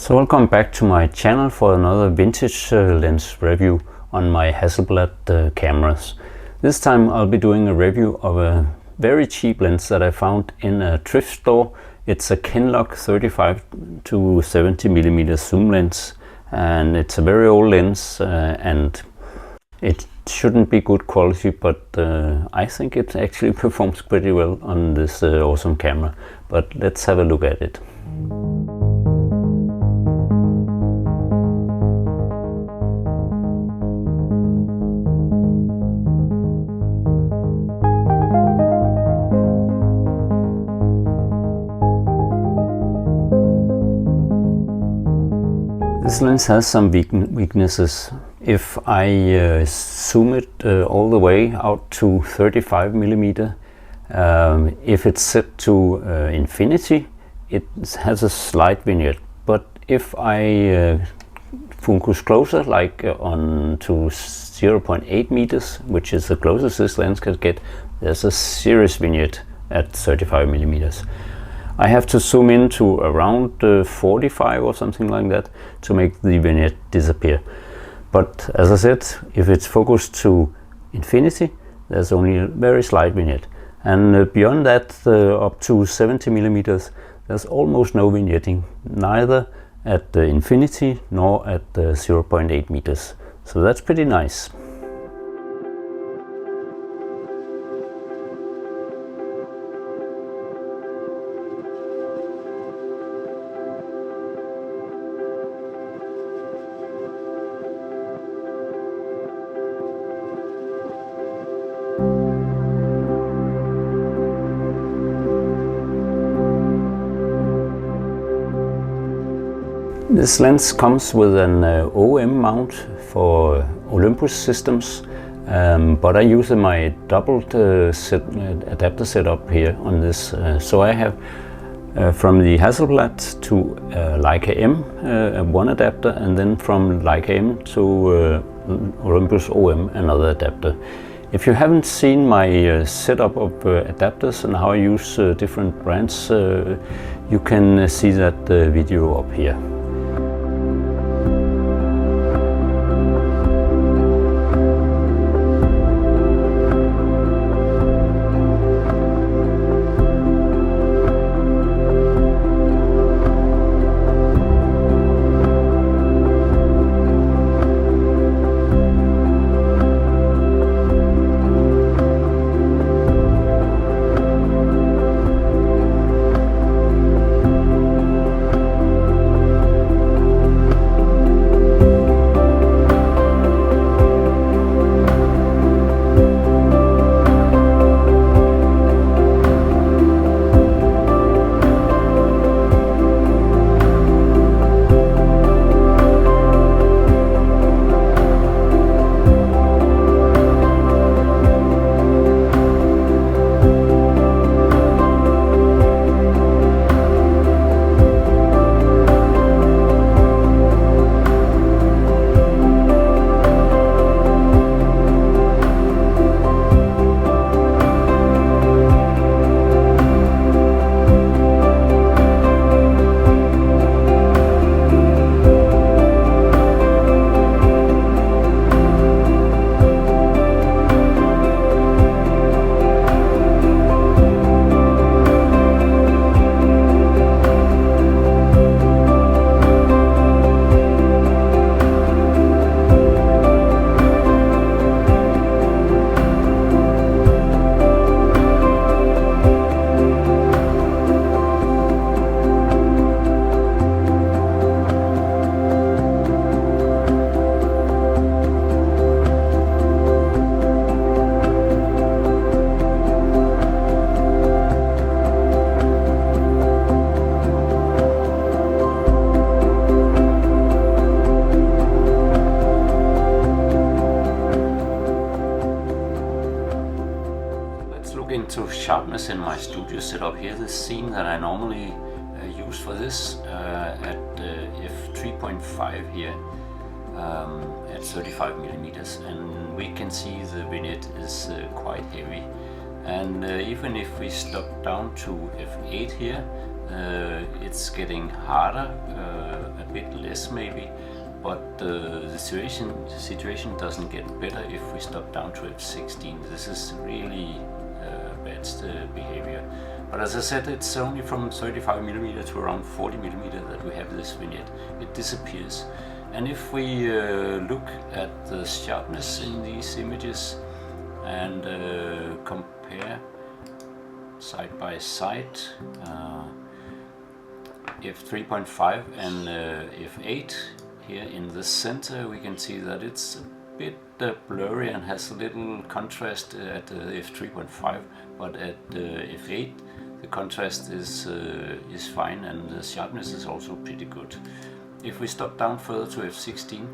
So welcome back to my channel for another vintage lens review on my Hasselblad cameras. This time I'll be doing a review of a very cheap lens that I found in a thrift store. It's a Kenlock 35 to 70 mm zoom lens, and it's a very old lens and it shouldn't be good quality, but I think it actually performs pretty well on this awesome camera. But let's have a look at it. This lens has some weaknesses. If I zoom it all the way out to 35 mm, if it's set to infinity, it has a slight vignette. But if I focus closer, like on to 0.8 meters, which is the closest this lens can get, there's a serious vignette at 35 millimeters. I have to zoom in to around 45 or something like that to make the vignette disappear. But as I said, if it's focused to infinity, there's only a very slight vignette. And beyond that, up to 70 millimeters, there's almost no vignetting, neither at the infinity nor at the 0.8 meters. So that's pretty nice. This lens comes with an OM mount for Olympus systems, but I use my doubled adapter setup here on this. So I have from the Hasselblad to Leica M one adapter, and then from Leica M to Olympus OM another adapter. If you haven't seen my setup of adapters and how I use different brands, you can see that video up here. Into sharpness in my studio setup here. The scene that I normally use for this at f3.5 here at 35 millimeters, and we can see the vignette is quite heavy. And even if we stop down to f8 here, it's getting harder at bit less maybe, but the situation doesn't get better if we stop down to f16. This is really bad behavior. But as I said, it's only from 35mm to around 40mm that we have this vignette. It disappears. And if we look at the sharpness in these images and compare side by side f3.5 and f8, here in the center we can see that it's a bit blurry and has a little contrast at f3.5, but at f8 the contrast is fine and the sharpness is also pretty good. If we stop down further to f16,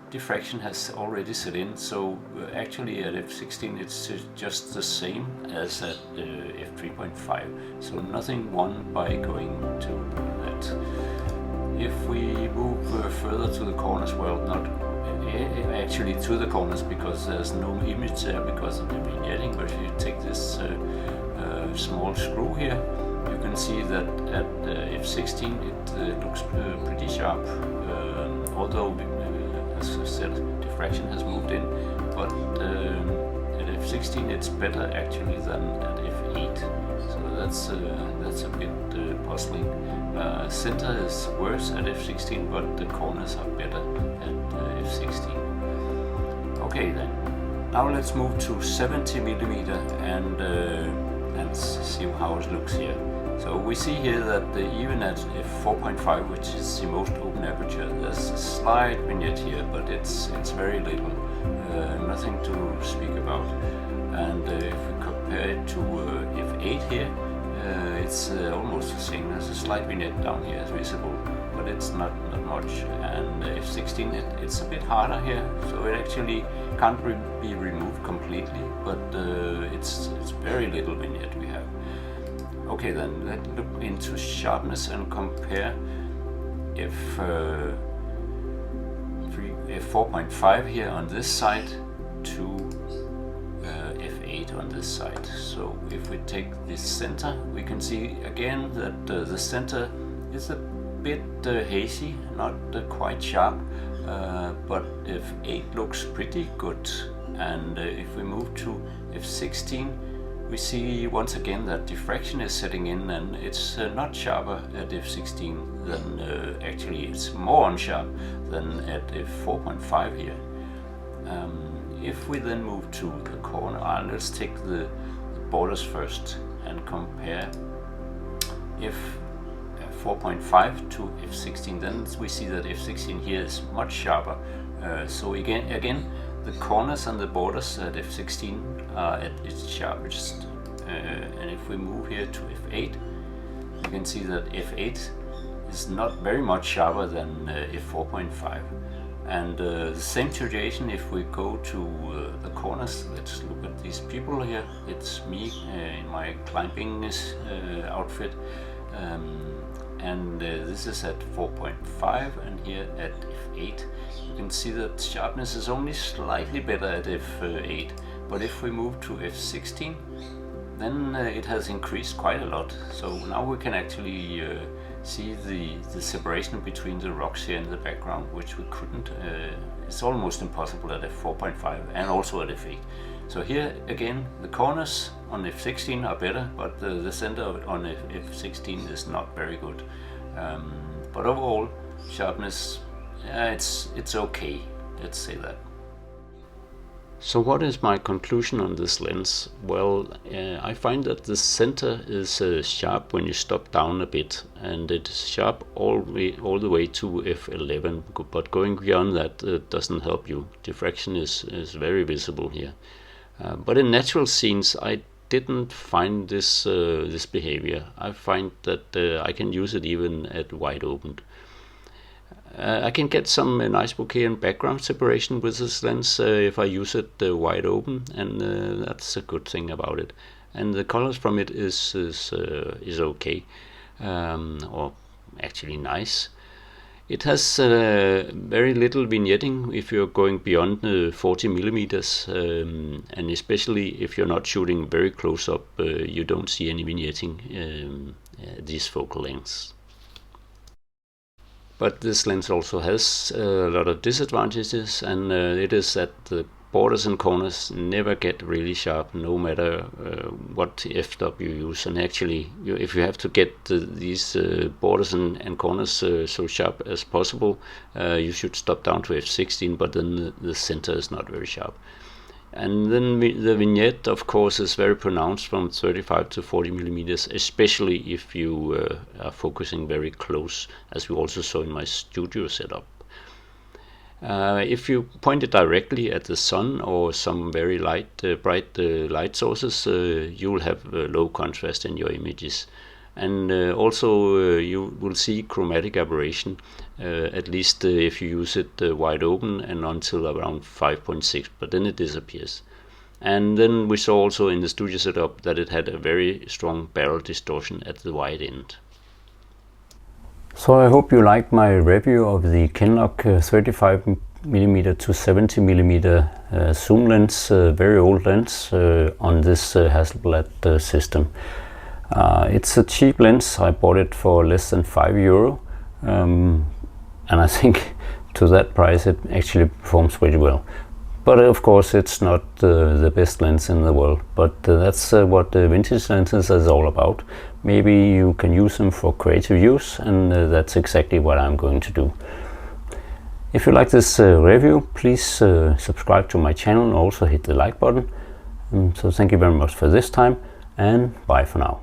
diffraction has already set in, so actually at f16 it's just the same as at f3.5, so nothing won by going to that. If we move further to the corners, well, not actually to the corners because there's no image there because of the vignetting, but if you take this small screw here, you can see that at f16 it looks pretty sharp, although as I said, diffraction has moved in, but at f16 it's better actually than at f8, so that's a bit puzzling. Center is worse at f16, but the corners are better at f16. Okay then, now let's move to 70mm and see how it looks here. So we see here that even at f4.5, which is the most open aperture, there's a slight vignette here, but it's very little, nothing to speak about. And if we compare it to f8 here, it's almost the same. There's a slight vignette down here is visible, but it's not much. And f16 it's a bit harder here, so it actually can't be removed completely, but it's very little vignette we have. Okay then, let's look into sharpness and compare f4.5 here on this side to f8 on this side. So if we take this center, we can see again that the center is a bit hazy, not quite sharp, but f8 looks pretty good. And if we move to f16, we see once again that diffraction is setting in, and it's not sharper at f16 than actually it's more unsharp than at f4.5 here. If we then move to the corner, let's take the borders first and compare f4.5 to f16, then we see that f16 here is much sharper. So again the corners and the borders at f16 are at its sharpest, and if we move here to f8, you can see that f8 is not very much sharper than f4.5. And the same situation if we go to the corners. Let's look at these people here. It's me in my climbing outfit, and this is at 4.5, and here at f8 you can see that sharpness is only slightly better at f8, but if we move to f16, then it has increased quite a lot. So now we can actually see the separation between the rocks here in the background, which we couldn't, it's almost impossible at f4.5 and also at f8. So here again the corners on f16 are better, but the center on f16 is not very good. But overall sharpness, it's okay, let's say that. So what is my conclusion on this lens? Well, I find that the center is sharp when you stop down a bit, and it's sharp all the way to f11, but going beyond that doesn't help you. Diffraction is very visible here. But in natural scenes I didn't find this behavior. I find that I can use it even at wide open. I can get some nice bokeh and background separation with this lens if I use it wide open, and that's a good thing about it. And the colors from it is okay, or actually nice. It has very little vignetting if you're going beyond 40mm, and especially if you're not shooting very close up, you don't see any vignetting these focal lengths. But this lens also has a lot of disadvantages, and it is that the borders and corners never get really sharp, no matter what f-stop you use. And actually, if you have to get these borders and corners so sharp as possible, you should stop down to f16, but then the center is not very sharp. And then the vignette, of course, is very pronounced from 35 to 40 millimeters, especially if you are focusing very close, as we also saw in my studio setup. If you point it directly at the sun or some very bright light sources, you will have low contrast in your images. And also you will see chromatic aberration, at least if you use it wide open and until around 5.6, but then it disappears. And then we saw also in the studio setup that it had a very strong barrel distortion at the wide end. So I hope you liked my review of the Kenlock 35mm to 70mm zoom lens, very old lens on this Hasselblad system. It's a cheap lens. I bought it for less than €5, and I think to that price it actually performs pretty well. But of course it's not the best lens in the world, but that's what the vintage lenses is all about. Maybe you can use them for creative use, and that's exactly what I'm going to do. If you like this review, please subscribe to my channel and also hit the like button. So thank you very much for this time, and bye for now.